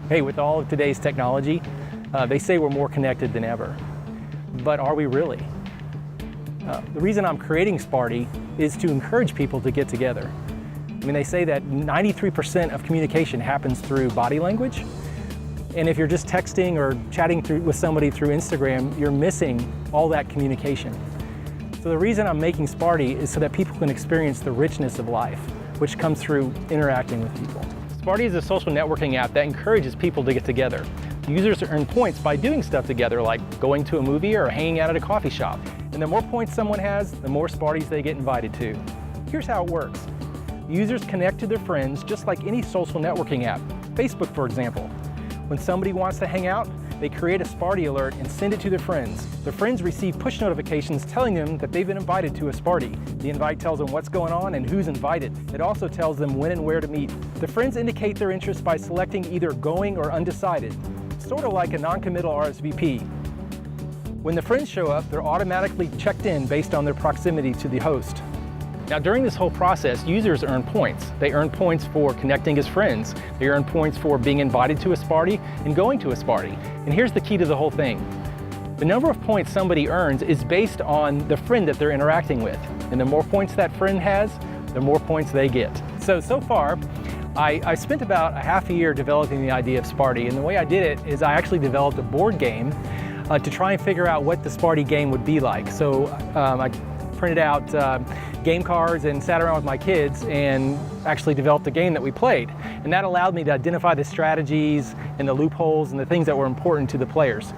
Hey, with all of today's technology, they say we're more connected than ever. But are we really? The reason I'm creating Sparty is to encourage people to get together. I mean, they say that 93% of communication happens through body language. And if you're just texting or chatting with somebody through Instagram, you're missing all that communication. So the reason I'm making Sparty is so that people can experience the richness of life, which comes through interacting with people. Sparty is a social networking app that encourages people to get together. Users earn points by doing stuff together, like going to a movie or hanging out at a coffee shop. And the more points someone has, the more Sparties they get invited to. Here's how it works. Users connect to their friends just like any social networking app. Facebook, for example. When somebody wants to hang out, they create a Sparty alert and send it to their friends. Their friends receive push notifications telling them that they've been invited to a Sparty. The invite tells them what's going on and who's invited. It also tells them when and where to meet. The friends indicate their interest by selecting either going or undecided, sort of like a non-committal RSVP. When the friends show up, they're automatically checked in based on their proximity to the host. Now, during this whole process, users earn points. They earn points for connecting as friends. They earn points for being invited to a Sparty and going to a Sparty. And here's the key to the whole thing. The number of points somebody earns is based on the friend that they're interacting with. And the more points that friend has, the more points they get. So far, I spent about a half a year developing the idea of Sparty. And the way I did it is I actually developed a board game to try and figure out what the Sparty game would be like. So I printed out game cards and sat around with my kids and actually developed a game that we played. And that allowed me to identify the strategies and the loopholes and the things that were important to the players.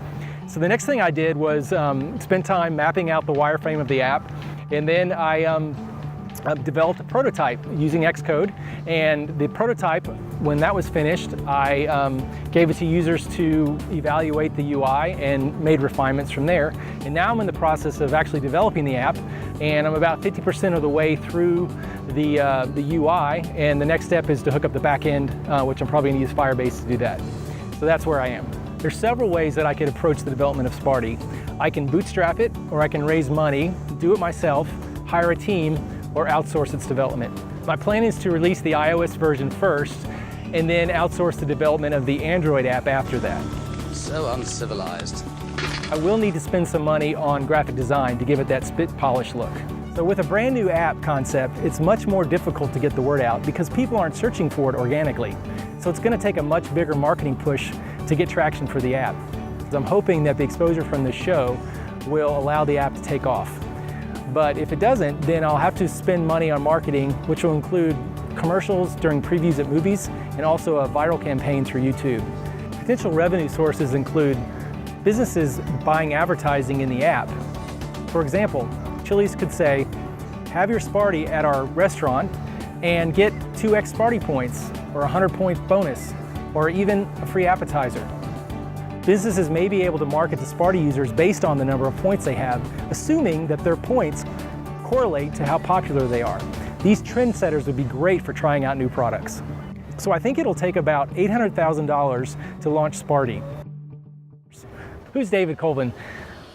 So the next thing I did was spend time mapping out the wireframe of the app, and then I developed a prototype using Xcode. And the prototype, when that was finished, I gave it to users to evaluate the UI and made refinements from there. And now I'm in the process of actually developing the app, and I'm about 50% of the way through the UI, and the next step is to hook up the back end, which I'm probably going to use Firebase to do that. So that's where I am. There's several ways that I could approach the development of Sparty. I can bootstrap it, or I can raise money, do it myself, hire a team, or outsource its development. My plan is to release the iOS version first, and then outsource the development of the Android app after that. So uncivilized. I will need to spend some money on graphic design to give it that spit polish look. So with a brand new app concept, it's much more difficult to get the word out because people aren't searching for it organically. So it's going to take a much bigger marketing push to get traction for the app. I'm hoping that the exposure from this show will allow the app to take off. But if it doesn't, then I'll have to spend money on marketing, which will include commercials during previews at movies and also a viral campaign through YouTube. Potential revenue sources include businesses buying advertising in the app. For example, Chili's could say, have your Sparty at our restaurant and get 2x Sparty points or a 100-point bonus or even a free appetizer. Businesses may be able to market to Sparty users based on the number of points they have, assuming that their points correlate to how popular they are. These trendsetters would be great for trying out new products. So I think it'll take about $800,000 to launch Sparty. Who's David Colvin?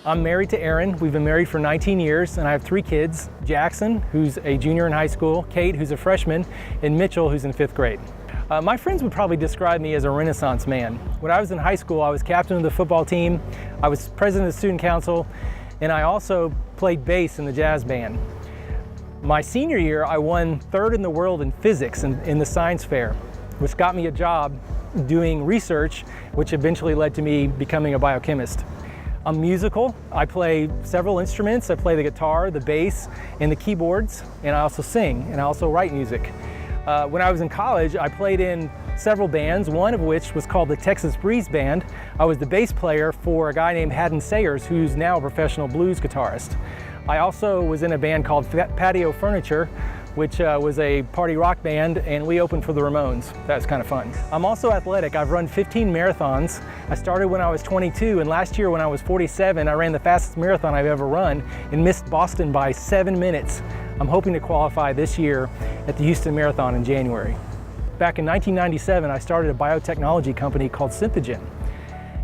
I'm married to Erin. We've been married for 19 years, and I have 3 kids, Jackson, who's a junior in high school, Kate, who's a freshman, and Mitchell, who's in 5th grade. My friends would probably describe me as a Renaissance man. When I was in high school, I was captain of the football team, I was president of the student council, and I also played bass in the jazz band. My senior year, I won 3rd in the world in physics in the science fair, which got me a job doing research, which eventually led to me becoming a biochemist. I'm musical. I play several instruments. I play the guitar, the bass, and the keyboards, and I also sing, and I also write music. When I was in college, I played in several bands, one of which was called the Texas Breeze Band. I was the bass player for a guy named Haddon Sayers, who's now a professional blues guitarist. I also was in a band called Patio Furniture, which was a party rock band, and we opened for the Ramones. That was kind of fun. I'm also athletic. I've run 15 marathons. I started when I was 22, and last year when I was 47, I ran the fastest marathon I've ever run and missed Boston by 7 minutes. I'm hoping to qualify this year at the Houston Marathon in January. Back in 1997, I started a biotechnology company called Synthogen.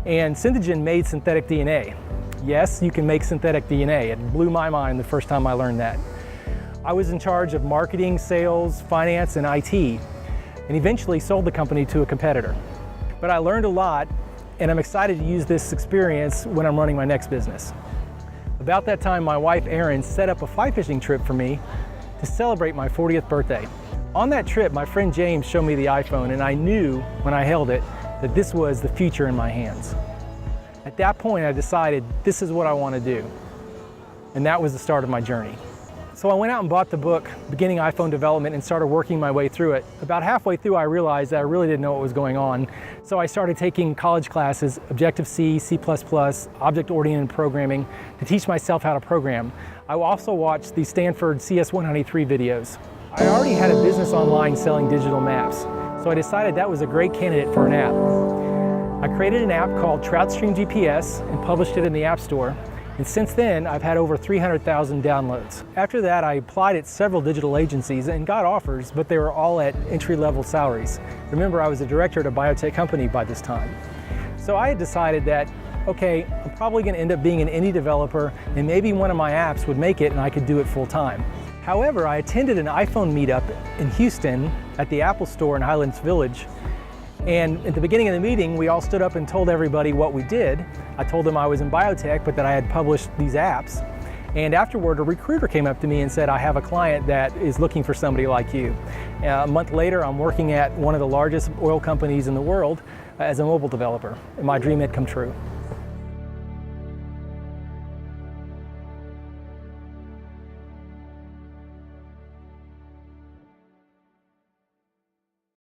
And Synthogen made synthetic DNA. Yes, you can make synthetic DNA. It blew my mind the first time I learned that. I was in charge of marketing, sales, finance, and IT, and eventually sold the company to a competitor. but I learned a lot, and I'm excited to use this experience when I'm running my next business. About that time, my wife Erin set up a fly fishing trip for me to celebrate my 40th birthday. On that trip, my friend James showed me the iPhone, and I knew when I held it that this was the future in my hands. At that point, I decided this is what I want to do, and that was the start of my journey. So I went out and bought the book, Beginning iPhone Development, and started working my way through it. About halfway through, I realized that I really didn't know what was going on. So I started taking college classes, Objective-C, C++, object-oriented programming, to teach myself how to program. I also watched the Stanford CS193 videos. I already had a business online selling digital maps, so I decided that was a great candidate for an app. I created an app called TroutStream GPS and published it in the App Store. And since then, I've had over 300,000 downloads. After that, I applied at several digital agencies and got offers, but they were all at entry-level salaries. Remember, I was a director at a biotech company by this time. So I had decided that, okay, I'm probably going to end up being an indie developer, and maybe one of my apps would make it and I could do it full-time. However, I attended an iPhone meetup in Houston at the Apple Store in Highlands Village. And at the beginning of the meeting, we all stood up and told everybody what we did. I told them I was in biotech, but that I had published these apps. And afterward, a recruiter came up to me and said, I have a client that is looking for somebody like you. A month later, I'm working at one of the largest oil companies in the world as a mobile developer. And my dream had come true.